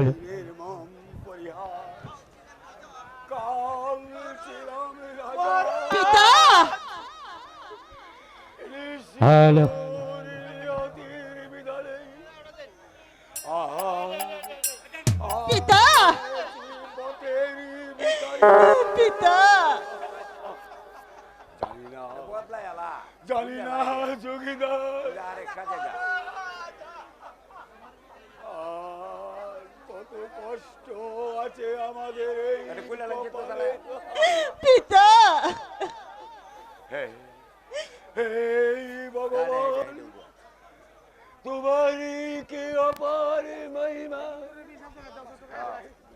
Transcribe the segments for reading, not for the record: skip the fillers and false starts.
নির্মম পরিহাস কাল ছিলাম রাজা পিতা হ্যালো নিয়তির বিধানে পিতা পথের বিধানে পিতা জানি না যোগীদার কত কষ্ট আছে আমাদের এই কপালে। পিতা হে ভগবান তোমারই কি অপার মহিমা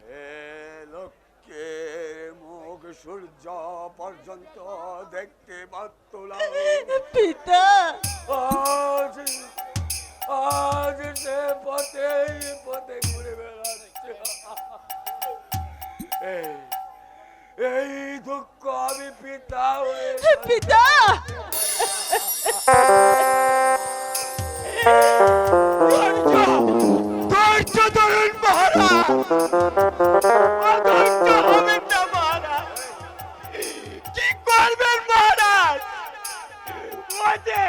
হে লোকের মুখ সূর্য পর্যন্ত দেখতে পারত না পিতা আজ আজ সে পথে পথে ঘুরে বেড়াচ্ছে এই দুঃখ আমি পিতা হয়ে পিতা ধৈর্য ধরুন মহারাজ অধৈর্য হবেন না মহারাজ কি করবেন মহারাজ ওই যে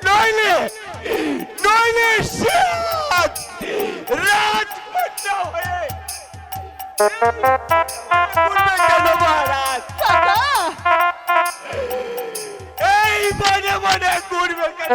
নইলে নইলে রাজকন্যা হয়ে কেন মহারাজ এই মনে মনে ঘুরবে কেন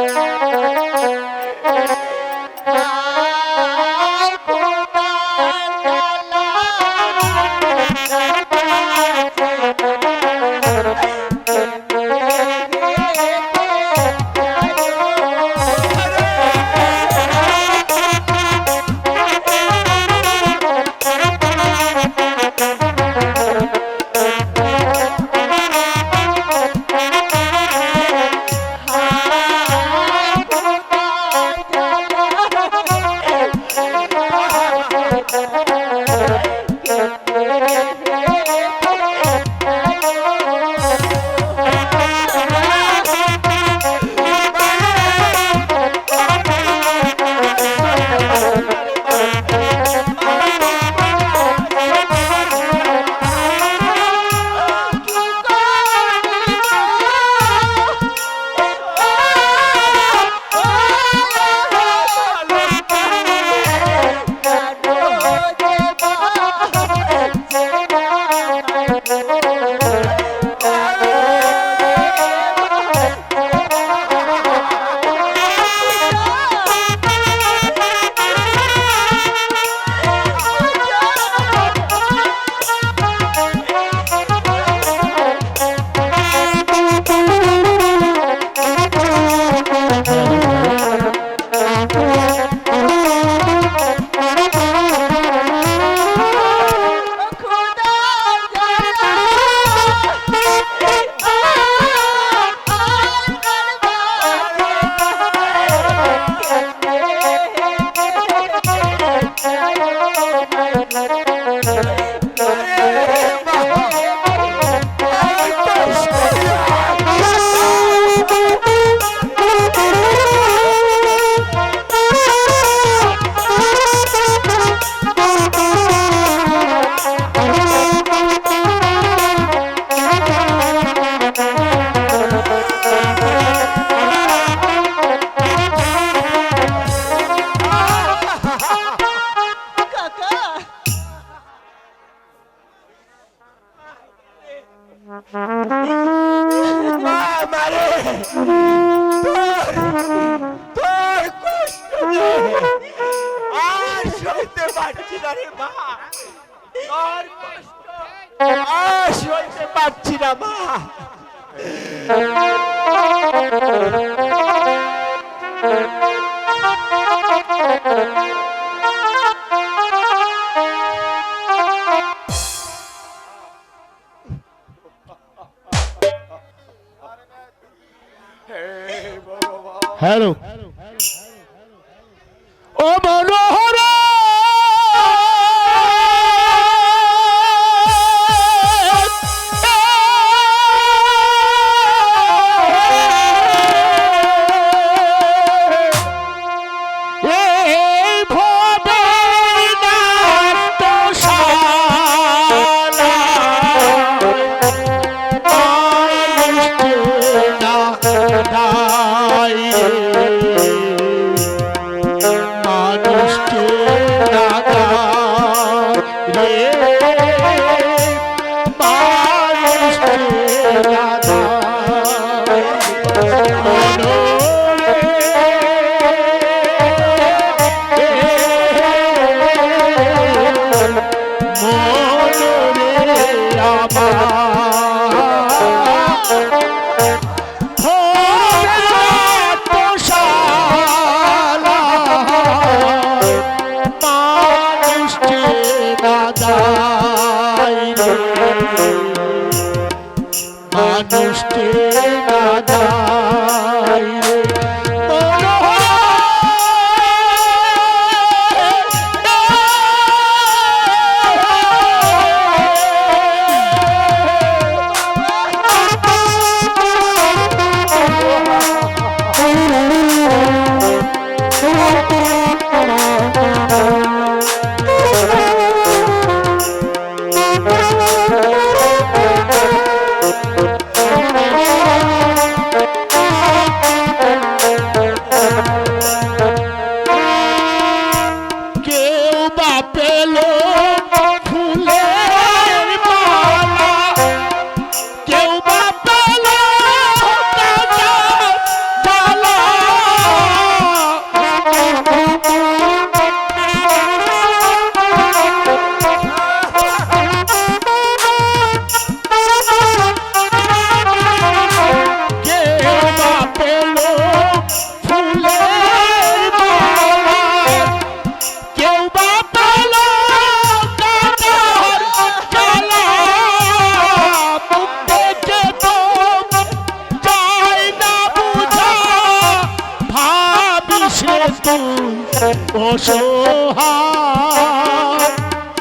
পারছি না মা হ্যালো অসহায়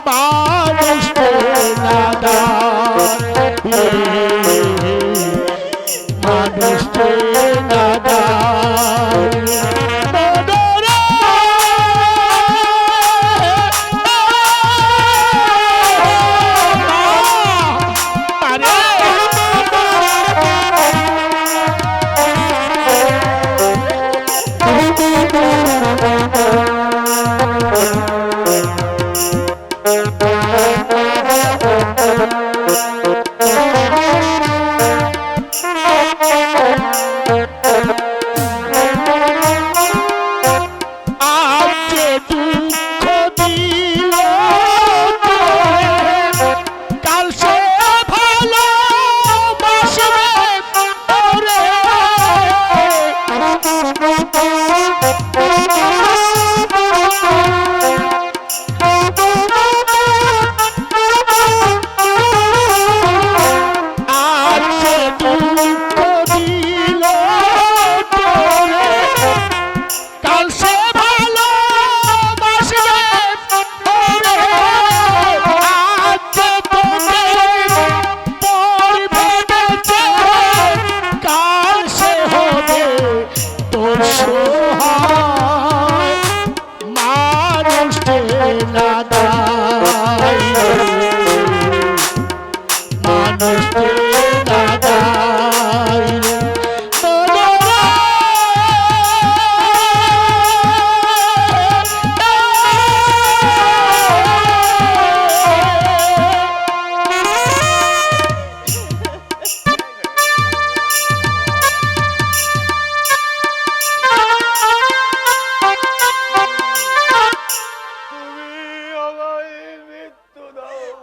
মানুষ নাদান মানুষ নাদান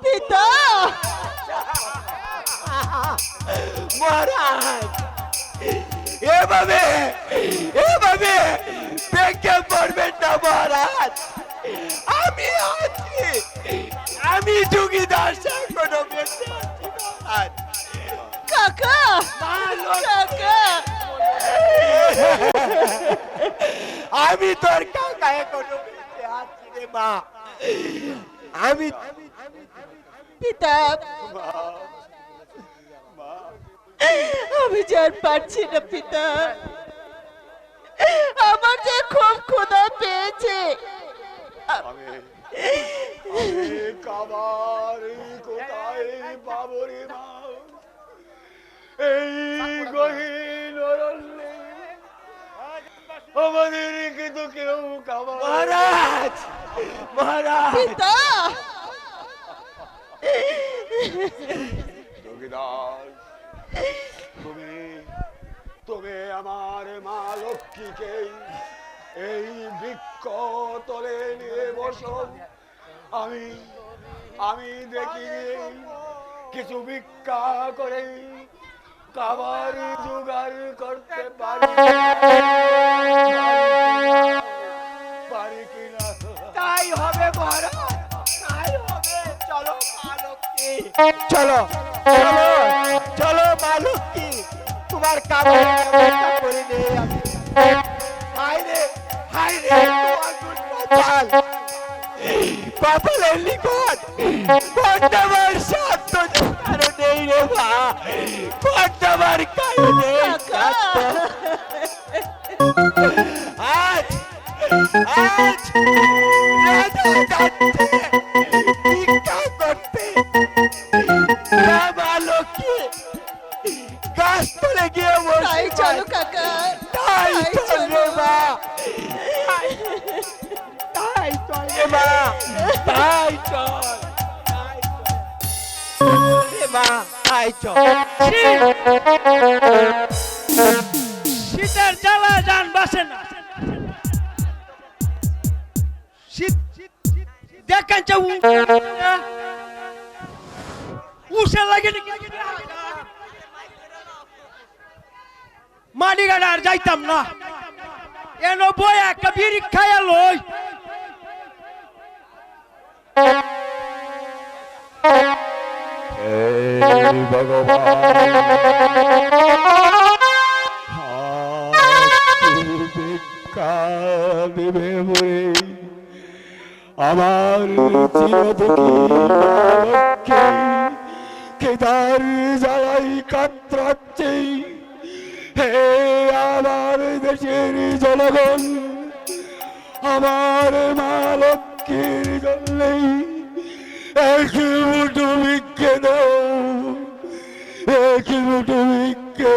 পিতা মহারাজ এভাবে এভাবে ভেঙে পড়বেন না মহারাজ আমি আছি আমি যোগীদার কোনো বেঁচে আছি মহারাজ কাকা কাকা আমি তোর কাকা এখনো বেঁচে আছি রে মা আমি পিতা আমি যার পারছি না পিতা আমার যে খুব ক্ষুধা পেয়েছে খাবার কোথায় পাবো রে মা এই গহীন অরণ্যে আমাদের কিন্তু কেউ খাবার মহারাজ মহারাজ পিতা যোগীদার তুমি তুমি আমার মা লক্ষ্মীকে এই বৃক্ষ তলে নিয়ে বসো আমি আমি দেখি কিছু ভিক্ষা করে খাবার জোগাড় করতে পারি পারি কিনা তাই হবে মহারাজ তাই হবে চলো মা লক্ষ্মী চলো চলো চলো মা লক্ষ্মী তোমার খাবার ব্যবস্থা করে দে আমি হায় রে তোমার কপাল কপালের নিকট কন্যাবার সাধ্য কারো নেই রে মা কন্যাবার কারো নেই আজ আজ রাজা যাচ্ছে ভিক্ষা করতে মা লক্ষ্মী গাছ তলে গিয়ে তাই চলো কাকা তাই চলে মা তাই চলে মা তাই চল মা তাই চল শীতের জ্বালা যান বাসে না শীত দেখেন উষে লাগে মালিগাড়া আর যাইতাম না এনো বই একটা বিড়ি খাইয়া লই ভগবান ভিক্ষা দিবে বলে আমার চিরদুখী লক্ষ্যে কেদার জ্বালাই কাতরাচ্ছে। হে আমার দেশের জনগণ, আমার মা লক্ষ্মীর জন্যে এক মুঠো ভিক্ষে দাও, এক মুঠো ভিক্ষে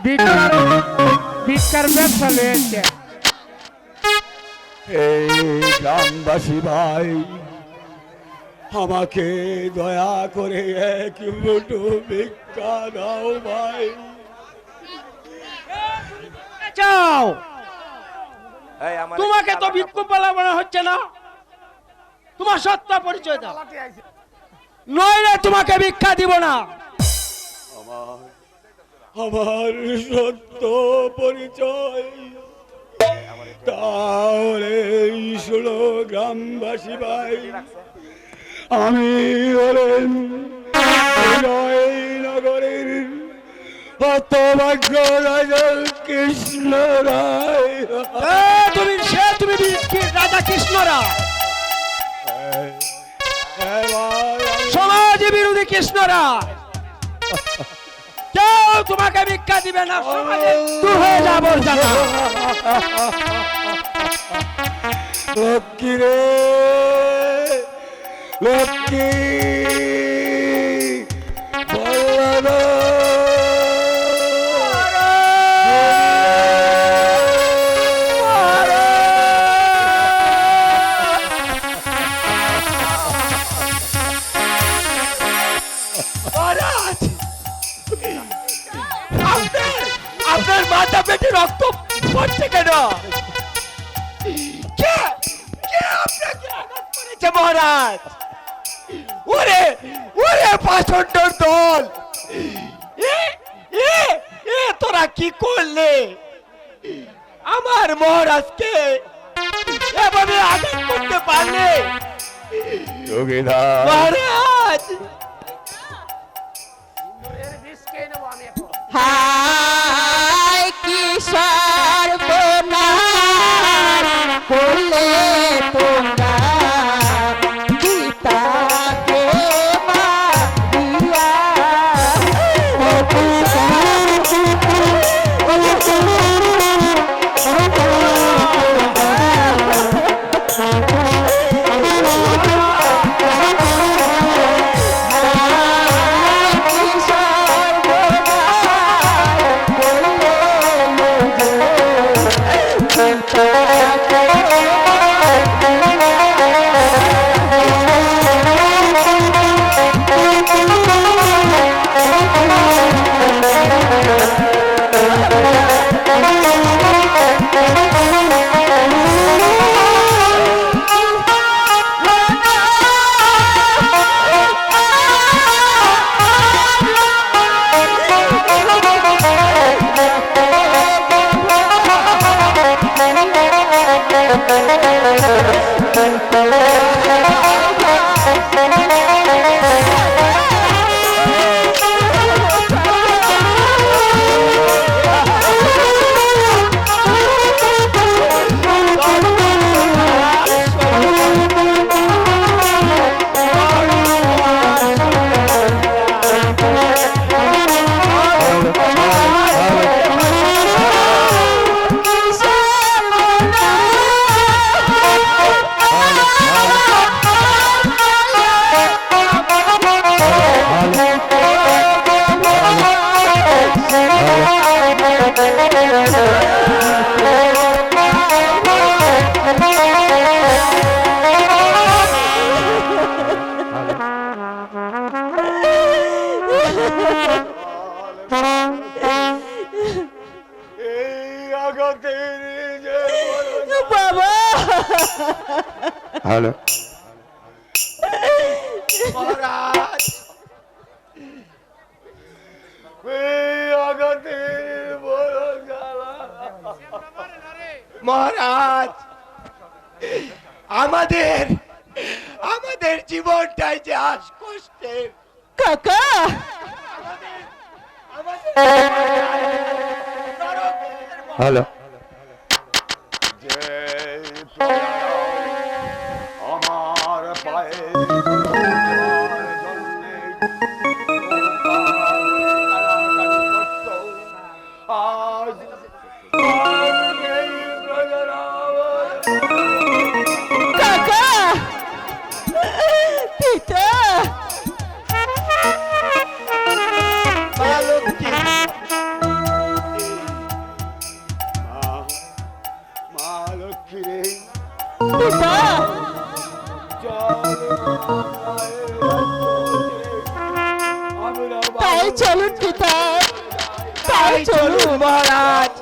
ভিক্ষার ব্যবসা লয়েছে। এই গ্রামবাসী ভাই, আমাকে দয়া করে এক মুঠো ভিক্ষা দাও ভাই। যাও, তোমাকে তো ভিক্ষু বলা মনে হচ্ছে না, তোমার সত্য পরিচয় দাও, নইলে তোমাকে ভিক্ষা দিব না। আমার সত্য পরিচয় তাহলে শোনো গ্রামবাসী ভাই, আমি হলেন নগরের হতভাগ্য রাজা কৃষ্ণ রায়। তুমি রাজা কৃষ্ণ রায়, সমাজ বিরোধী কৃষ্ণ রায়, কেউ তোমাকে ভিক্ষা দিবে না, সমাজে দূর হয়ে যাব জানা। লক্ষ্মী রে লক্ষ্মী, আপনার মাথা পেটে রক্ত পড়ছে কেন? কে কে আপনাকে আঘাত করেছে মহারাজ? ওরে ওরে পাষণ্ডর দল, এ এ এ তোরা কি করলে? আমার মহারাজকে এভাবে আঘাত করতে পারলে? মহারাজ, হায় কি সর্বনাশ করলে তোমরা পিতাকে মারিয়া। বাবা, হ্যালো মহারাজ, মহারাজ, আমাদের আমাদের জীবনটাই যে আজ কষ্টের। কাকা, হ্যালো আমার পায়ে আজ কাকা, পিতা, তাই চলুন পিতা, তাই চলুন মহারাজ,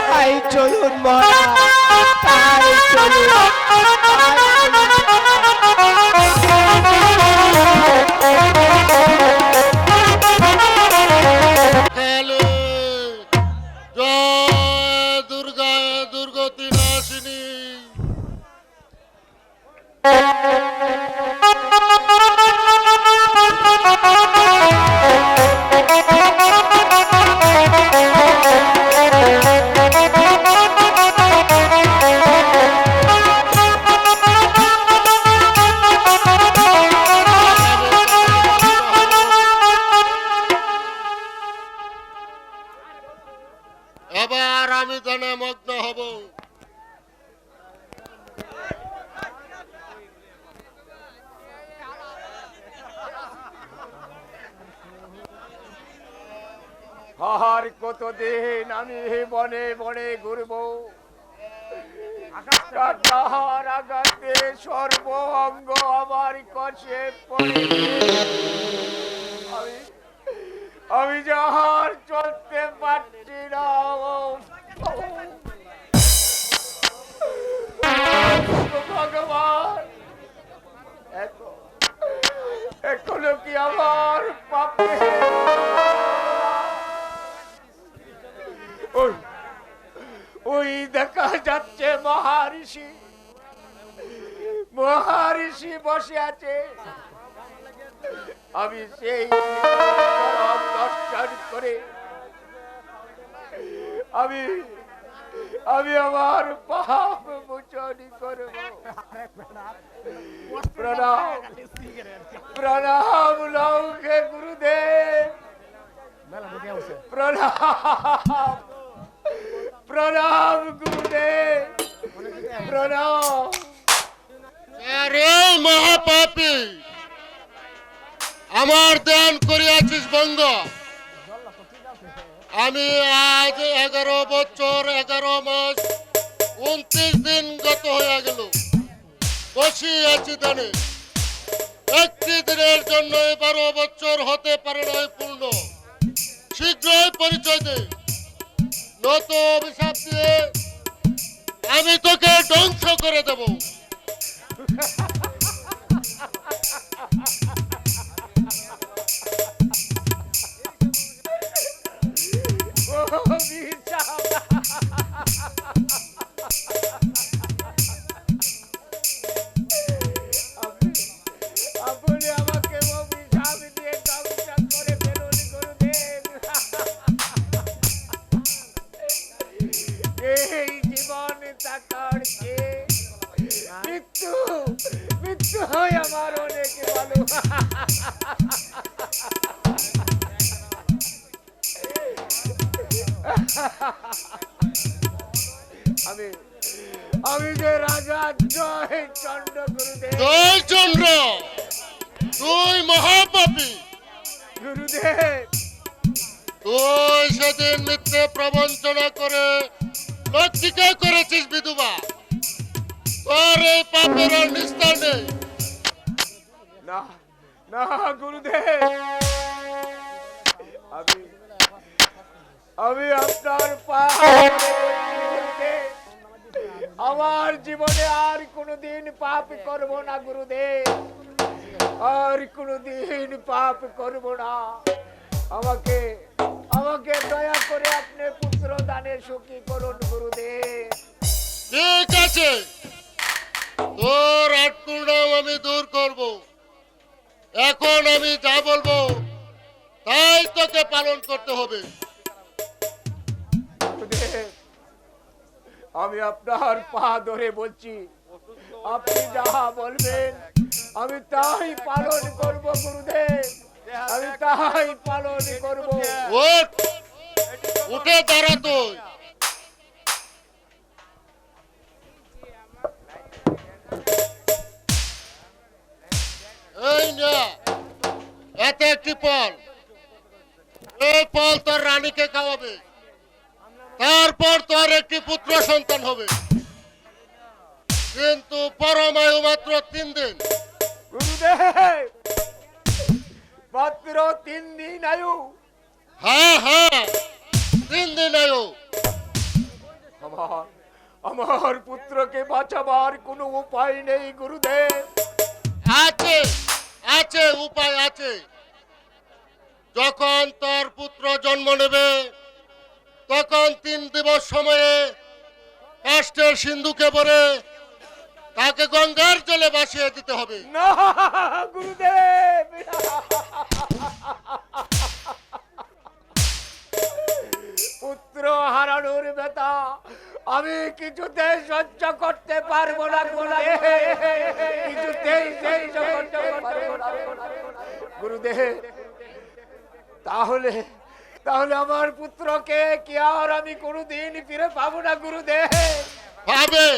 তাই চলুন মহারাজ, তাই চলুন, কালে জয় দুর্গা দুর্গতি নাশিনী। এবার আমি ধ্যানে মগ্ন হব। আর কতদিন আমি বনে বনে ঘুরব, তাহার আঘাতে সর্ব অঙ্গ আমার কষে পড়ে। আমি যাহার চলতে পারছি না, ভগবান, এখনো কি আমার পাপে ওই দেখা যাচ্ছে মহারিষি, মহারিষি বসে আছে। আমি সেই দর্শন করে আমি আমার পাপ মোচন করব। প্রণাম প্রণাম লৌকে গুরুদেব, প্রণাম প্রণাম গুরুদেব, প্রণাম। আরে মহাপাপী, আমার দান করিয়াছিস বঙ্গ। আমি আজ 11 বছর 11 মাস 29 দিন গত হয়ে গেল বসে আছি দানে। একটি দিনের জন্য 12 বছর হতে পারে না পূর্ণ। শীঘ্রই পরিচয় দে, নত অভিশাপ দিয়ে আমি তোকে ধ্বংস করে দেব। আপনি আমাকে অভিশাপ দিয়ে ধ্বংস করে ফেলুন গুরুদেব। এই জীবন থাকার চেয়ে মৃত্যু, মৃত্যু হয় আমার অনেক ভালো। আমি আমি যে রাজা জয় চন্দ্র গুরুদেব। জয় চন্দ্র, তুই মহাপাপী। গুরুদেব, তুই সেদিন মিথ্যে প্রবঞ্চনা করে লক্ষ্মীকে করেছিস বিধবা। তোর এই পাপের আর নিস্তার নেই। না না গুরুদেব, আমি আপনার পা গুরুদেব, আমার জীবনে আর কোনোদিন পাপ করব না গুরুদেব, আর কোনোদিন পাপ করব না। আমাকে আমাকে দয়া করে আপনি পুত্র দানে সুখী করুন গুরুদেব। ঠিক আছে, তোর আটকুড়াও আমি দূর করব। এখন আমি যা বলবো তাই তোকে পালন করতে হবে। গুরুদেব, আমি আপনার পা ধরে বলছি, আপনি যাহা বলবেন আমি তাই পালন করব গুরুদেব, আমি তাই পালন করব। ওঠ, উঠে দাঁড়া তুই। এই না, এতে একটি ফল, এই ফল তোর রানীকে খাওয়াবে, তারপর তোর একটি পুত্র সন্তান হবে, কিন্তু পরমায়ু মাত্র 3 দিন। গুরুদেব, মাত্র 3 দিন আয়ু। হ্যাঁ হ্যাঁ, 3 দিন আয়ু। আমার আমার পুত্রকে বাঁচাবার কোনো উপায় নেই গুরুদেব। আছে আছে, উপায় আছে। যখন তোর পুত্র জন্ম নেবে তখন 3 দিবস সময়ে কাষ্টের সিন্ধুকে ভরে তাকে গঙ্গার জলে ভাসিয়ে দিতে হবে। না গুরুদেব, পুত্র হারানোর ব্যথা আমি কিছুতে সহ্য করতে পারবো না কিছুতেই সহ্য করতে পারবো না গুরুদেব। তাহলে তাহলে আমার পুত্রকে কি আর আমি কোনোদিন ফিরে পাবো না গুরুদেব? পাবে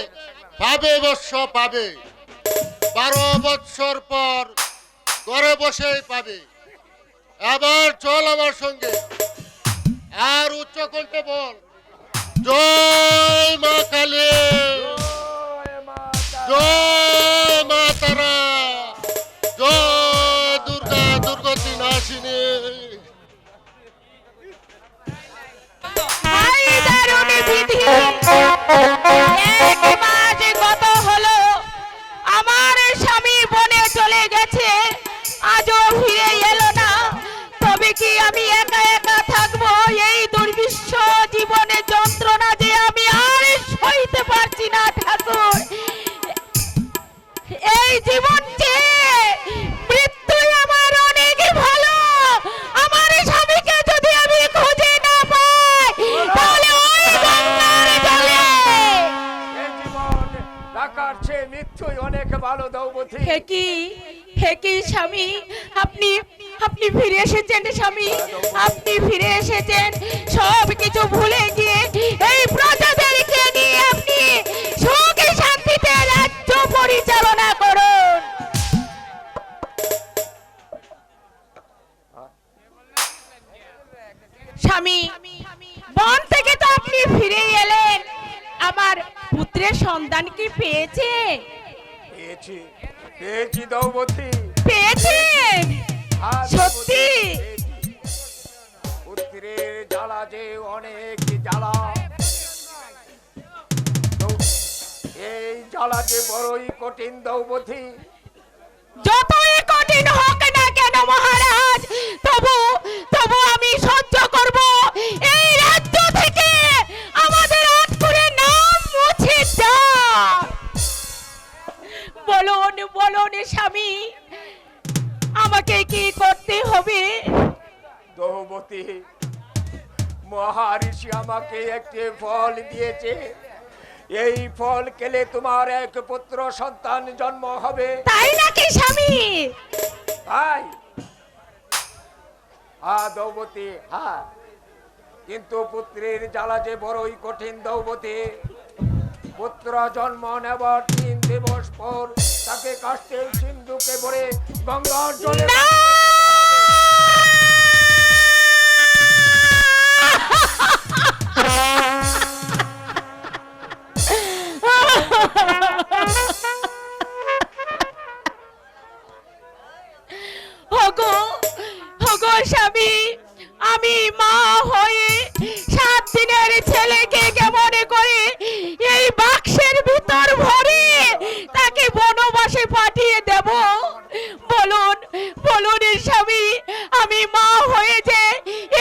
পাবে বৎস, পাবে। 12 বৎসর পর ঘরে বসেই পাবে। আবার চল আমার সঙ্গে, আর উচ্চ কণ্ঠে বল, জয় মা কালী, জয় মাতা। জয় মা তারা, জয় দুর্গা, দুর্গতি নাশিনী। হাই দারুণ বিধি, 1 মাস গত হলো আমার স্বামী বনে চলে গেছে, আজও ফিরে এলো না। তবে কি আমি একা একা থাকবো? এই দুর্বিশ্ব জীবনের যন্ত্রণা যে আমি আর সইতে পারছি না ঠাকুর। এই জীবন চেয়ে মৃত্যুই আমার অনেক ভালো। আমার স্বামীকে যদি আমি খুঁজে না পাই তাহলে ওই গঙ্গার জলে। এই জীবন রাখার চেয়ে মৃত্যুই অনেক ভালো দ্রৌপদী। হে কি স্বামী, আপনি আপনি ফিরে এসেছেন স্বামী, আপনি ফিরে এসেছেন। সব কিছু ভুলে গিয়ে এই প্রজাদেরকে নিয়ে আপনি সুখে শান্তিতে রাজ্য পরিচালনা করুন। স্বামী, বন থেকে তো আপনি ফিরে এলেন, আমার পুত্রের সন্ধান কি পেয়েছে? পেয়েছি পেয়েছি দ্রৌপদী। পেয়েছেন? হ্যাঁ, সত্যি? পেয়েছি। পুত্রের জ্বালা যে অনেক জ্বালা, এই জ্বালা যে বড়ই কঠিন দ্রৌপদী। যতই কঠিন হোক না কেন মহারাজ, তবু তবু আমি সহ্য করব। এই রাজ্য থেকে আমাদের আটপুরের নাম মুছে যাক। বলুন বলুন স্বামী, আমাকে কি করতে হবে? দ্রৌপদী, মহারিষি আমাকে একটি ফল দিয়েছে। এই ফল খেলে তোমার এক পুত্র সন্তান জন্ম হবে। তাই নাকি স্বামী? তাই? হ্যাঁ দ্রৌপদী, হ্যাঁ। কিন্তু পুত্রের জ্বালা যে বড়ই কঠিন দ্রৌপদী। পুত্র জন্ম নেবার 3 দিবস পর তাকে কাষ্টের সিন্ধুকে ভরে গঙ্গার জলে না! ওগো ওগো স্বামী, আমি মা হয়ে 7 দিনের ছেলেকে কেমন করে এই বাক্সের ভিতর ভরে তাকে বনবাসে পাঠিয়ে দেব? বলুন বলুন স্বামী, আমি মা হয়ে যে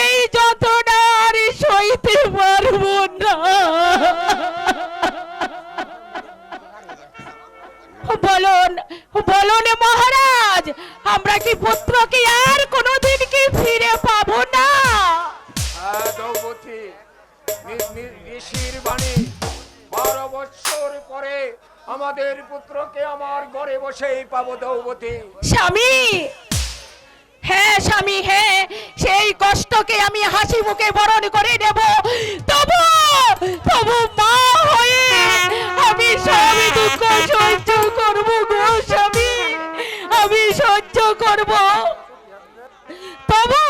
এই যন্ত্রণা আর সইতে পারবো না। বলুন বলুন মহারাজ, আমরা কি পুত্রকে আর কোনোদিন কি ফিরে পাবো না? হ্যাঁ দ্রৌপদী, ঋষির বাণী 12 বছর পরে আমাদের পুত্রকে আমার ঘরে বসেই পাবো দ্রৌপদী। স্বামী, হ্যাঁ স্বামী, হ্যাঁ, সেই কষ্টকে আমি হাসি মুখে বরণ করে নেব। তবু তবু মা হয়ে আমি সব দুঃখ সহ্য করব গো স্বামী, আমি সহ্য করব। তবু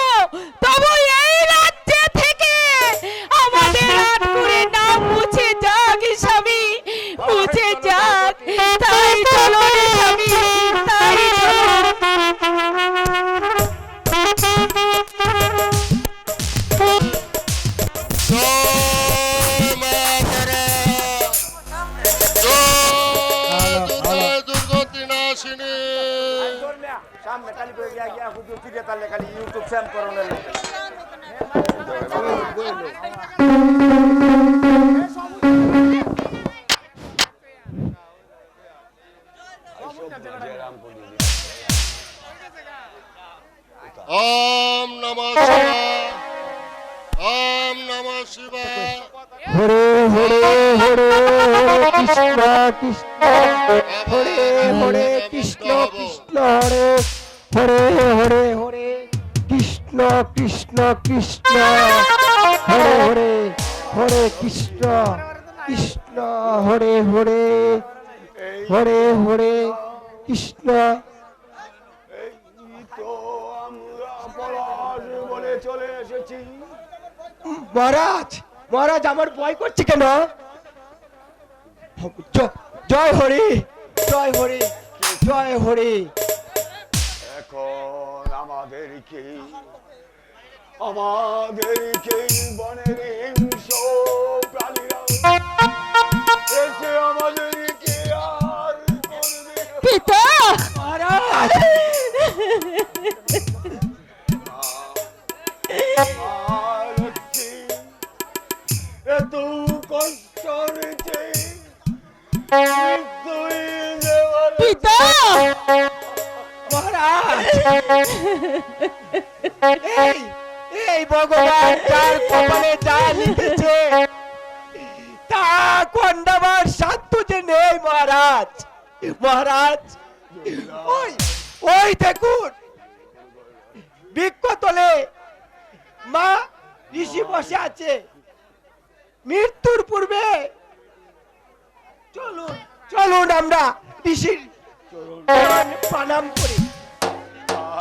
তবু এই রাজ্যে থেকে আমাদের আটপুরের নাম মুছে যাক স্বামী, মুছে যাক। তাই চলো রে স্বামী, তাই চলো। এনে খালি ইউটিউব চ্যানেল করনের লোক ওম নমঃ শিবায়, ওম নমঃ শিবায়। হরে হরে হরে কৃষ্ণ কৃষ্ণ হরে হরে কৃষ্ণ কৃষ্ণ হরে হরে হরে হরে কৃষ্ণ কৃষ্ণ কৃষ্ণ হরে হরে হরে কৃষ্ণ কৃষ্ণ হরে হরে হরে হরে কৃষ্ণ। তো আমরা পলাশ বলে চলে এসেছি। মহারাজ মহারাজ আমার ভয় করছে কেন? জয় হরি জয় হরি জয় হরি। এখন আমাদেরকে বনের হিংস প্রাণীরা এসে আমাদেরকে আর করবে না। পিতা মহারাজ আর হচ্ছে এত কষ্ট হয়েছে মৃত্যুই দেওয়ার পিতা মহারাজ এই এই ভগবান যার কপালে যা লিখেছে তা খণ্ডাবার সাধ্য যে নেই মহারাজ। মহারাজ ওই ওই দেখুন বৃক্ষতলে মা ঋষি বসে আছে। মৃত্যুর পূর্বে চলুন চলুন আমরা ঋষির প্রণাম করি।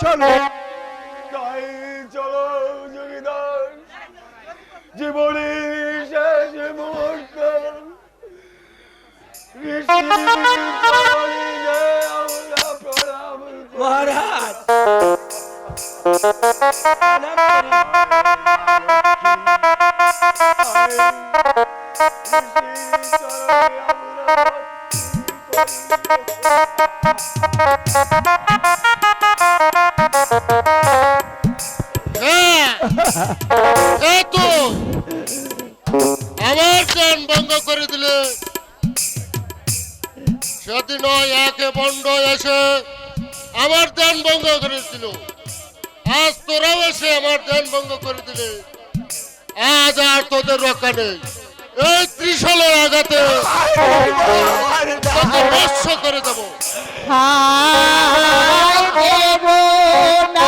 চলুন তাই চলো জমিদার, জীবনের শেষ মুহূর্ত ঋষির চরণে আমরা প্রণাম করি। মহারাজ প্রণাম করি। ঋষির চরণে আমরা হ্যাঁ, এই তো আমার ধ্যান ভঙ্গ করে দিলে। সেদিন একে বন্ড এসে আমার ধ্যান ভঙ্গ করেছিল, আজ তোরাও এসে আমার ধ্যান ভঙ্গ করে দিলে। আজ আর তোদের রক্ষা নেই। এই ত্রিশালের আঘাতে তোকে নস্য করে দেবো। দেব না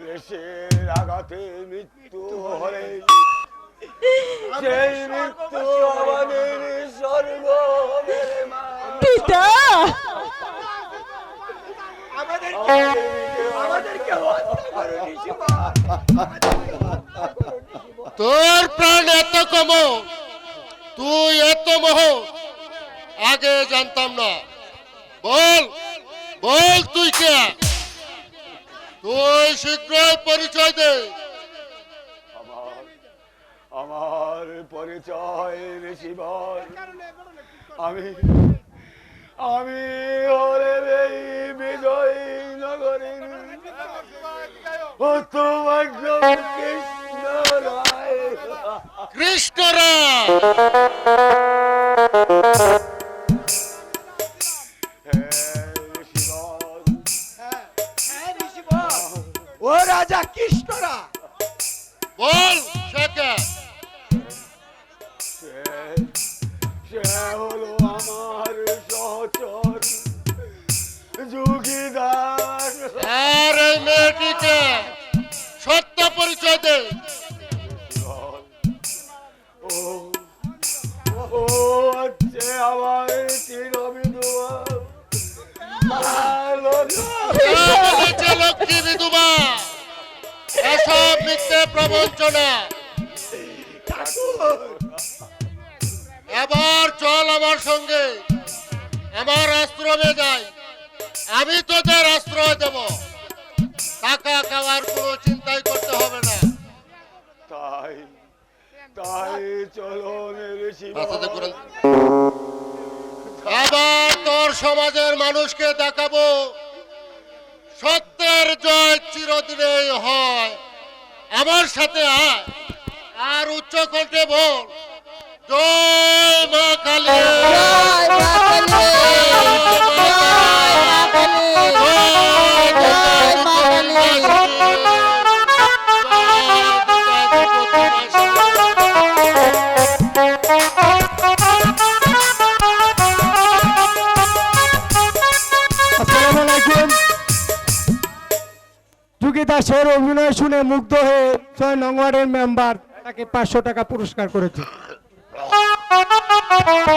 রেশের আঘাতে মৃত্যু হলে সেই মৃত্যু আমাদের স্বর্গ হবে রে মা। পিতা আমাদেরকে হত্যা করো নিশিমা। তোর প্রাণ এত কম, তুই এত মোহ আগে জানতাম না। বল বল তুই কে? তুই শীঘ্রই পরিচয় দে। আমার পরিচয় ঋষিবর। আমি হলে এই বিজয়ী নগরীর অত্যভাগ্য কৃষ্ণ রায়। কৃষ্ণরায়, ও রাজা কৃষ্ণরা, বল সে কে? সে হলো আমার সহচর যোগীদার। আর এই মেয়েটিকে সত্য পরিচয় দে। ও হচ্ছে আমার চিরবিধবা লক্ষ্মী বিধবা। এসব মিথ্যে প্রবঞ্চনা। এবার চল আমার সঙ্গে, আমার আশ্রমে যাই। আমি তোদের আশ্রয় দেব, টাকা খাওয়ার কোনো চিন্তাই করতে হবে না। তাই চলো এবার তোর সমাজের মানুষকে দেখাবো সত্যের জয় চিরদিনেই হয়। আমার সাথে আয় আর উচ্চ কণ্ঠে বল, জয় মা কালী। যোগী দাসের অভিনয় শুনে মুগ্ধ হয়ে 6 নং ওয়ার্ডের মেম্বার তাকে 500 টাকা পুরস্কার করেছে।